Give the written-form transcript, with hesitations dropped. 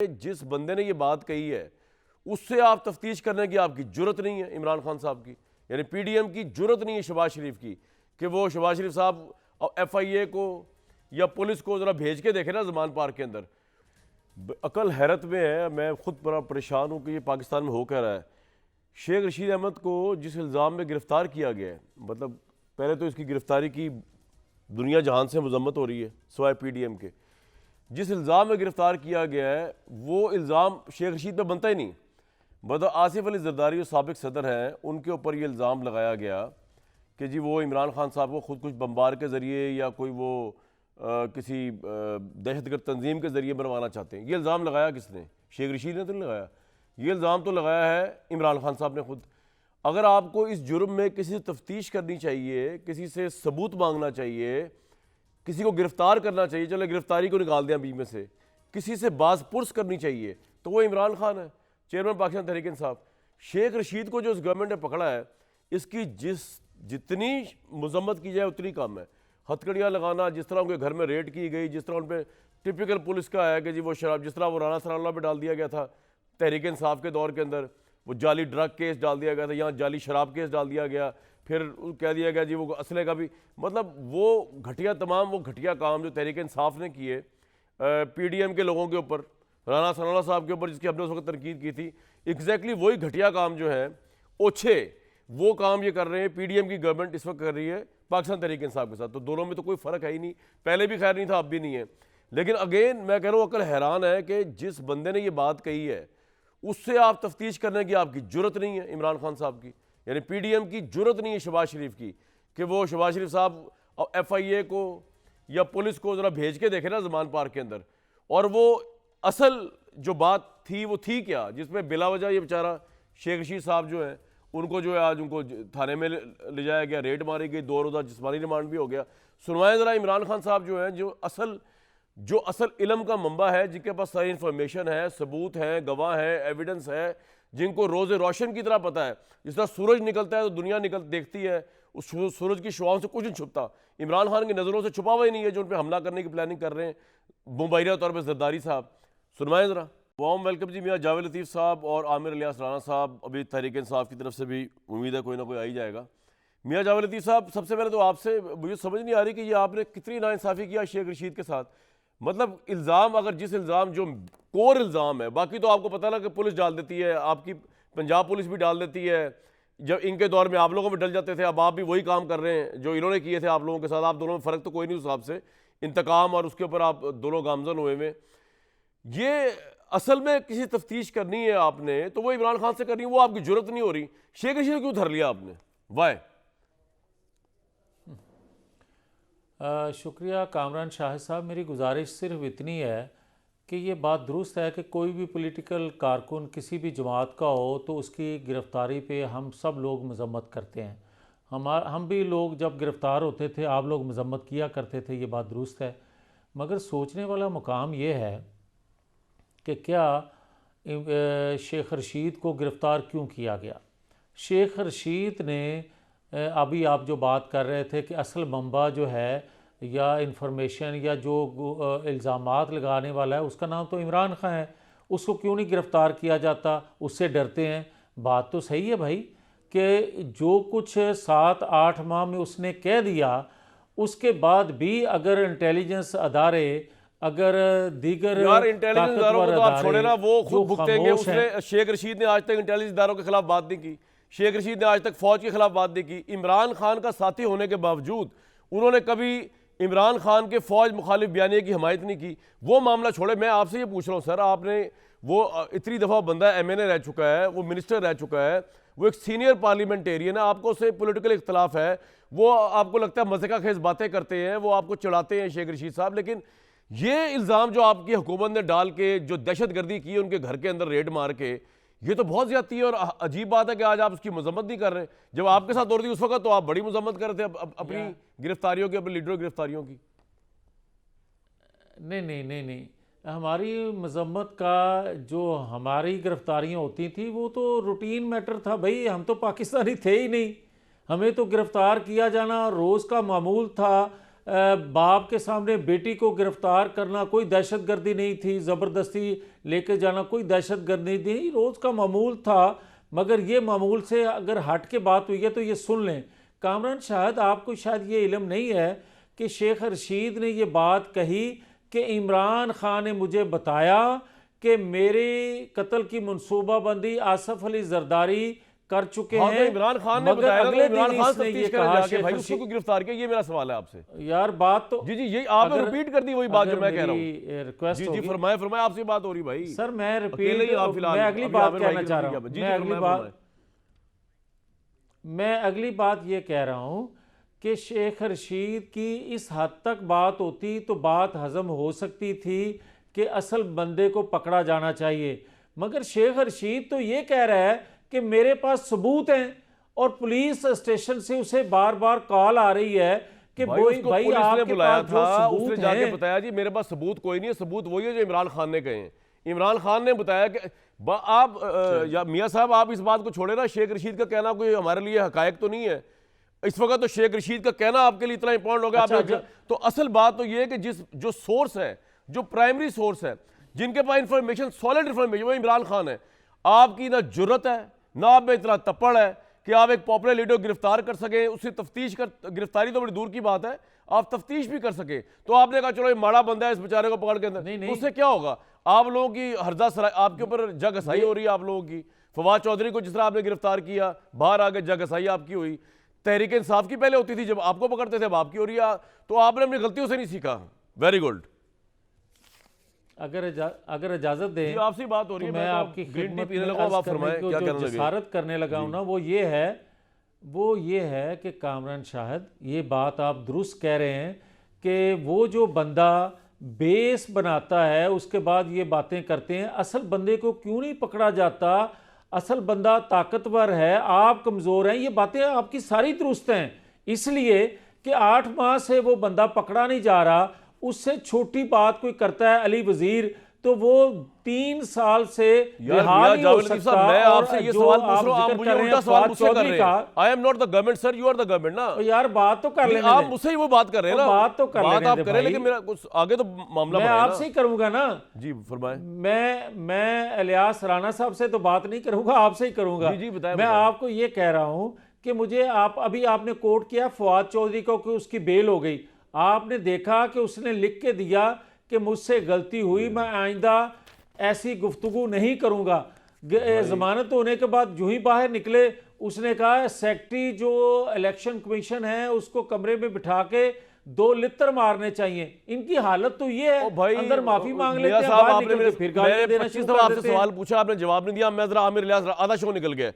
जिस बंदे ने ये बात कही है उससे आप तफ्तीश करने की आपकी जुर्रत नहीं है इमरान खान साहब की, यानी पीडीएम की जुर्रत नहीं है शहबाज शरीफ की कि वो शहबाज शरीफ साहब एफआईए को या पुलिस को ज़रा भेज के देखे ना ज़मान पार्क के अंदर। अकल हैरत में है, मैं खुद बड़ा परेशान हूँ कि ये पाकिस्तान में हो क्या रहा है। शेख रशीद अहमद को जिस इल्ज़ाम में गिरफ़्तार किया गया है, मतलब पहले तो इसकी गिरफ़्तारी की दुनिया जहान से मजम्मत हो रही है सिवाय पीडीएम के। जिस इल्ज़ाम में गिरफ़्तार किया गया है वो इल्ज़ाम शेख रशीद पे बनता ही नहीं। मतलब आसिफ अली जरदारी जो साबिक सदर हैं उनके ऊपर ये इल्ज़ाम लगाया गया कि जी वो इमरान खान साहब को खुद कुछ बम्बार के ज़रिए या कोई वो किसी दहशतगर्द तंजीम के ज़रिए बनवाना चाहते हैं। ये इल्ज़ाम लगाया किसने? शेख रशीद ने तो नहीं लगाया, ये इल्ज़ाम तो लगाया है इमरान खान साहब ने खुद। अगर आपको इस जुर्म में किसी से तफ्तीश करनी चाहिए, किसी से सबूत मांगना चाहिए, किसी को गिरफ्तार करना चाहिए, चलो गिरफ्तारी को निकाल दें बीच में से, किसी से बाज पुरस करनी चाहिए तो वो इमरान खान है, चेयरमैन पाकिस्तान तहरीक इंसाफ। शेख रशीद को जो इस गवर्नमेंट ने पकड़ा है इसकी जितनी मजम्मत की जाए उतनी कम है। हथकड़ियाँ लगाना, जिस तरह उनके घर में रेड की गई, जिस तरह उन पर टिपिकल पुलिस का है कि जी वो शराब, जिस तरह वो राना सराल्ला पे डाल दिया गया था तहरीक इंसाफ के दौर के अंदर, वो जाली ड्रग केस डाल दिया गया था, यहाँ जाली शराब केस डाल दिया गया, फिर कह दिया गया जी वो असले का भी, मतलब वो घटिया तमाम वो घटिया काम जो तहरीक इंसाफ ने किए पीडीएम के लोगों के ऊपर, राना सराल्ला साहब के ऊपर, जिसकी हमने उस वक्त तनकीद की थी, एग्जैक्टली वही घटिया काम जो है ओछे वो काम ये कर रहे हैं पीडीएम की गवर्नमेंट इस वक्त कर रही है पाकिस्तान तहरीक इंसाफ के साथ। तो दोनों में तो कोई फ़र्क है ही नहीं, पहले भी खैर नहीं था, अब भी नहीं है। लेकिन अगेन मैं कह रहा हूँ अकल हैरान है कि जिस बंदे ने ये बात कही है उससे आप तफ्तीश करने की आपकी जुर्रत नहीं है इमरान खान साहब की, यानी पीडीएम की जुर्रत नहीं है शहबाज शरीफ की कि वो शहबाज शरीफ साहब एफआईए को या पुलिस को ज़रा भेज के देखे ना ज़मान पार्क के अंदर, और वो असल जो बात थी वो थी क्या, जिसमें बिला वजह ये बेचारा शेख रशीद साहब जो है उनको जो है आज उनको थाने में ले जाया गया, रेड मारी गई, 2 रोज़ा जिस्मानी रिमांड भी हो गया। सुनवाएं ज़रा इमरान खान साहब जो हैं जो असल इल्म का मंबा है, जिनके पास सारी इन्फॉर्मेशन है, सबूत हैं, गवाह हैं, एविडेंस है, जिनको रोज़े रोशन की तरह पता है। जिस तरह सूरज निकलता है तो दुनिया देखती है, उस सूरज की शुआओं से कुछ नहीं छुपता। इमरान खान की नज़रों से छुपा हुआ ही नहीं है जो उन पर हमला करने की प्लानिंग कर रहे हैं मुबैना तौर पर जरदारी साहब। सुनवाएं ज़रा। वार्म वेलकम जी मियाँ जावेद लतीफ़ साहब और आमिर इलियास राना साहब। अभी तहरीक इंसाफ की तरफ से भी उम्मीद है कोई ना कोई आ ही जाएगा। मियाँ जावेद लतीफ़ साहब, सबसे पहले तो आपसे मुझे समझ नहीं आ रही कि ये आपने कितनी नाइंसाफ़ी किया शेख रशीद के साथ। मतलब इल्ज़ाम, अगर जिस इल्ज़ाम जो कोर इल्ज़ाम है, बाकी तो आपको पता ना कि पुलिस डाल देती है, आपकी पंजाब पुलिस भी डाल देती है, जब इनके दौर में आप लोगों में डल जाते थे, अब आप भी वही काम कर रहे हैं जो इन्होंने किए थे आप लोगों के साथ। आप दोनों में फ़र्क तो कोई नहीं उस हिसाब से, इंतकाम और उसके ऊपर आप दोनों गामजन हुए में। ये असल में किसी तफ्तीश करनी है आपने तो वो इमरान खान से करनी है, वो आपकी जरूरत नहीं हो रही। शेख रशीद क्यों धर लिया आपने? वाई? शुक्रिया कामरान शाह साहब। मेरी गुजारिश सिर्फ इतनी है कि ये बात दुरुस्त है कि कोई भी पॉलिटिकल कारकुन किसी भी जमात का हो तो उसकी गिरफ़्तारी पे हम सब लोग मजम्मत करते हैं। हम भी लोग जब गिरफ़्तार होते थे आप लोग मजम्मत किया करते थे, ये बात दुरुस्त है। मगर सोचने वाला मुकाम ये है कि क्या शेख रशीद को गिरफ़्तार क्यों किया गया। शेख रशीद ने अभी आप जो बात कर रहे थे कि असल मंबा जो है या इंफॉर्मेशन या जो इल्ज़ामात लगाने वाला है उसका नाम तो इमरान खान है, उसको क्यों नहीं गिरफ़्तार किया जाता? उससे डरते हैं। बात तो सही है भाई कि जो कुछ 7-8 माह में उसने कह दिया, उसके बाद भी अगर इंटेलिजेंस अदारे, अगर दीगर यार इंटेलिजेंस इदारों को तो आप छोड़े ना, वो खुद भुगतेंगे। उसने, शेख रशीद ने आज तक इंटेलिजेंस इदारों के खिलाफ बात नहीं की, शेख रशीद ने आज तक फौज के खिलाफ बात नहीं की। इमरान खान का साथी होने के बावजूद उन्होंने कभी इमरान खान के फौज मुखालिफ बयानिए की हिमायत नहीं की। वो मामला छोड़े, मैं आपसे ये पूछ रहा हूँ सर, आपने वो इतनी दफ़ा बंदा एमएनए रह चुका है, वो मिनिस्टर रह चुका है, वो एक सीनियर पार्लियामेंटेरियन है, आपको उससे पॉलिटिकल इख्तलाफ है, वो आपको लगता है मज़े का खेज बातें करते हैं, वो आपको चढ़ाते हैं शेख रशीद साहब। लेकिन ये इल्ज़ाम जो आपकी हुकूमत ने डाल के जो दहशतगर्दी की है उनके घर के अंदर रेड मार के, ये तो बहुत ज्यादती है। और अजीब बात है कि आज आप उसकी मजम्मत नहीं कर रहे। जब आपके साथ हो रही थी उस वक्त तो आप बड़ी मजम्मत कर रहे थे अपनी गिरफ्तारियों की, अपने लीडरों की गिरफ्तारियों की। नहीं, हमारी मजम्मत का जो हमारी गिरफ्तारियाँ होती थी वो तो रूटीन मैटर था भाई। हम तो पाकिस्तानी थे ही नहीं, हमें तो गिरफ्तार किया जाना रोज़ का मामूल था। बाप के सामने बेटी को गिरफ्तार करना कोई दहशतगर्दी नहीं थी, ज़बरदस्ती लेके जाना कोई दहशतगर्दी नहीं, रोज़ का मामूल था। मगर ये मामूल से अगर हट के बात हुई है तो ये सुन लें। कामरान शायद आपको शायद ये इल्म नहीं है कि शेख रशीद ने ये बात कही कि इमरान खान ने मुझे बताया कि मेरे कत्ल की मनसूबाबंदी आसफ अली जरदारी कर चुके हाँ, तो हैं। इमरान खान ने मगर बताया ना, तो अगले इमरान दिन खान इसने ये तफ्तीश करने कहा जाके शेख भाई उसको रशीद, क्यों गिरफ्तार किया, ये मेरा सवाल है आपसे। यार बात तो जी जी, यही आपने रिपीट कर दी वही बात जो मैं कह रहा हूँ। रिक्वेस्ट जी जी, होगी फरमाए फरमाए, आपसे बात हो रही भाई। सर, मैं अकेले ही आप रिपीट फिलहाल मैं अगली अभी बात आमिर भाई कहना की चाह नौकरी रहा हूँ। क्या- जी, मैं जी, अगली फरमाए, बात मैं अगली बात ये कह रहा हूँ कि शेख रशीद की इस हद तक बात होती तो बात हजम हो सकती थी कि असल बंदे को पकड़ा जाना चाहिए। मगर शेख रशीद तो ये कह रहा है कि मेरे पास सबूत हैं और पुलिस स्टेशन से उसे बार बार कॉल आ रही है कि भाई उसको भाई पुलिस ने आपके बुलाया पास जो था, उसने सबूत जाके हैं। बताया जी मेरे पास सबूत कोई नहीं है, सबूत वही है जो इमरान खान ने कहे हैं। इमरान खान ने बताया कि आप या मियां साहब आप इस बात को छोड़े ना, शेख रशीद का कहना कोई हमारे लिए हकायक तो नहीं है इस वक्त, तो शेख रशीद का कहना आपके लिए इतना इंपॉर्टेंट हो गया। अच्छा, तो असल बात तो ये है कि जो सोर्स है, जो प्राइमरी सोर्स है, जिनके पास इंफॉर्मेशन, सॉलिड इंफॉर्मेशन, वो इमरान खान है। आपकी ना जुर्रत है ना आप में इतना तप्पड़ है कि आप एक पॉपुलर लीडर को गिरफ्तार कर सके, उससे तफ्तीश कर, गिरफ्तारी तो बड़ी दूर की बात है, आप तफ्तीश भी कर सके। तो आपने कहा चलो ये माड़ा बंदा है, इस बेचारे को पकड़ के अंदर, नहीं। उससे क्या होगा? आप लोगों की हर्जा सराय, आपके ऊपर जग हसाई हो रही है आप लोगों की। फवाद चौधरी को जिस तरह आपने गिरफ्तार किया, बाहर आके जग हसाई आपकी हुई। तहरीक इंसाफ की पहले होती थी, जब आपको पकड़ते थे, अब आपकी हो रही है। तो आपने अपनी गलतियों से नहीं सीखा। Very good. अगर इजाजत दें जी, आपसे बात हो रही तो है, मैं तो आपकी ग्रीन टी खिदमत पीने में लगा, अब अर्ज आप करने फरमाएं को क्या जो कहने लगे। जसारत करने लगा हूं ना, वो ये है कि कामरान शाहिद, ये बात आप दुरुस्त कह रहे हैं कि वो जो बंदा बेस बनाता है उसके बाद ये बातें करते हैं, असल बंदे को क्यों नहीं पकड़ा जाता? असल बंदा ताकतवर है, आप कमज़ोर हैं, ये बातें आपकी सारी दुरुस्त हैं। इसलिए कि 8 माह से वो बंदा पकड़ा नहीं जा रहा, उससे छोटी बात कोई करता है अली वजीर तो वो 3 साल से रिहा नहीं हो सकता। मैं आपसे ये सवाल पूछ रहा हूं, आप जिक्र मुझे कर रहे उल्टा हैं सवाल फवाद मुझसे कर चौधरी रहे का, हैं। I am not the government sir, you are the government ना। तो यार बात तो कर लेने आप दें। मुझसे ही वो बात कर रहे हैं ना, बात तो कर बात लेने आप दें कर रहे हैं, भाई। लेकिन मेरा कुछ आगे तो मामला मैं बढ़े ना। आपसे ही करूंगा ना। जी फरमाएं। मैं इलियास राणा साहब से तो बात नहीं करूंगा, आपसे ही करूंगा। जी, बताएं, मैं बताएं। आपको ये कह रहा हूं कि मुझे अभी आपने कोर्ट किया फवाद चौधरी को कि उसकी बेल हो गई। आपने देखा कि उसने लिख के दिया कि मुझसे गलती हुई, मैं आइंदा ऐसी गुफ्तगू नहीं करूंगा। जमानत होने के बाद जो ही बाहर निकले, उसने कहा सेक्रेटरी जो इलेक्शन कमीशन है उसको कमरे में बिठा के 2 लित्र मारने चाहिए। इनकी हालत तो ये है, भाई अंदर माफी मांग मियां लेते हैं, साहब, बाहर आपने निकल के मेरे फिर गालियां देना 25 शुरू दफा कर आपसे देते हैं। सवाल पूछा, आपने जवाब नहीं दिया। मैं जरा आमिर इलियास आधा शो निकल गया।